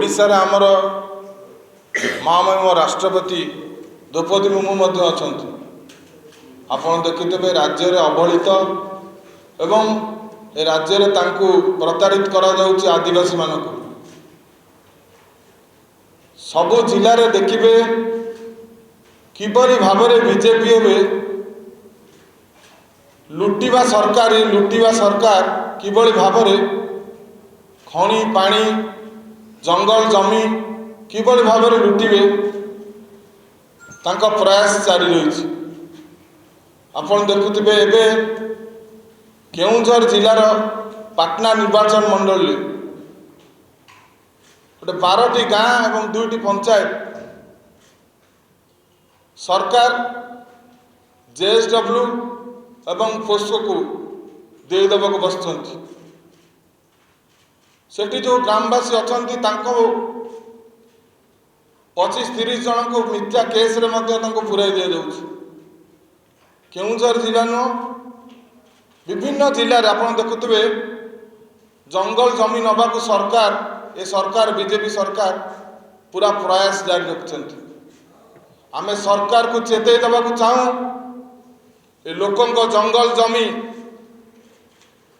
ओडिशा रे आमर महामहिम राष्ट्रपति द्रौपदी मुर्मू अच्छा आपण देखिथे राज्य रे अवहेलित एवं ए राज्य रे तांकु प्रताड़ित करा जाउची आदिवासी मानक सबु जिले में देखिए किपरि भाव में बीजेपी एवं लुटिवा सरकार किभली भाव में खनि पानी जंगल जमी किभली भाव में लुटिबे तांका प्रयास जारी रही। आपण देखुथिबे एबे केउंझर जिलार पाटना निर्वाचन मंडल गोटे 12टी गाँ एवं 2टी पंचायत सरकार जेएसडब्ल्यू एवं पोस्को को देदेवा बसुँच सेठी जो ग्रामवासी अच्छा 25-30 जन को मिथ्या केस रे पुराई दि जाऊँ। केउंझर जिला नुह विभिन्न जिले आप देखुवे जंगल जमी नवाक सरकार ए सरकार बीजेपी सरकार पूरा प्रयास जारी रखिंट। आमे सरकार को चेतई देवा चाहूँ ए लोकंक जंगल जमी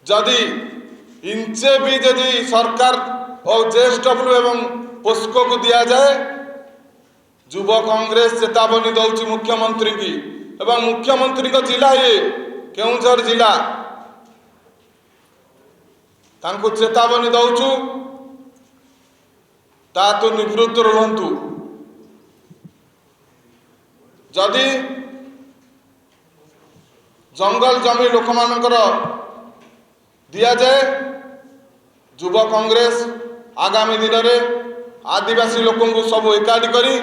जदि इंचे भी जदि सरकार और जेएसडब्ल्यू एवं पोस्को को दिया जाए युवा कांग्रेस चेतावनी दौची मुख्यमंत्री की एवं मुख्यमंत्री का जिला ये केउंझर जिला तांको चेतावनी दौचु तातु निवृत्त रुहंतु। जदि जंगल जमी लोक मानकर दिया जाए युवा कांग्रेस आगामी दिन में आदिवासी लोक सब एकाठी करी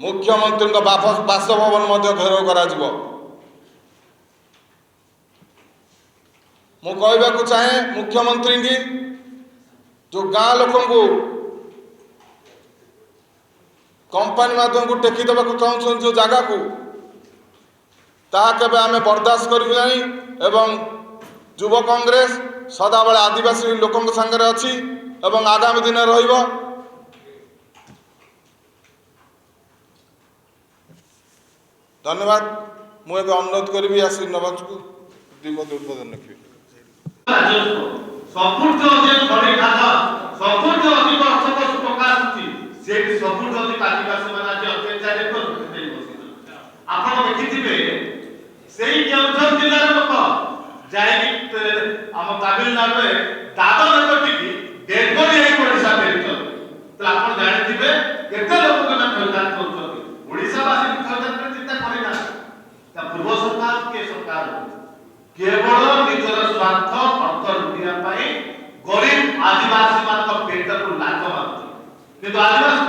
मुख्यमंत्री बासभवन घेराव करा जिवो। मु कहवाक चाहे मुख्यमंत्री की जो गाँ लोक कंपानी माध्यम को टेकी देवा चाहूँ जो जगह को ताके आम बर्दाश्त करूँ एवं युवा कांग्रेस सदाबले आदिवासी लोक सांगे अच्छी एवं आगामी दिन रहिबो। धन्यवाद। मुझे अनुरोध करी आशी नवाज को द्विपद उद्बोधन रखी। तमिलनाडु दादन डेड बॉडी ओडिशा फेरी आप जानते केते लोक खेलदान करवासी खेलदान चिंता करना पूर्व सरकार के सरकार केवल निजर स्वार्थ अर्थ लुटिया गरीब आदिवासी मान पेट को लाग मार आदिवासी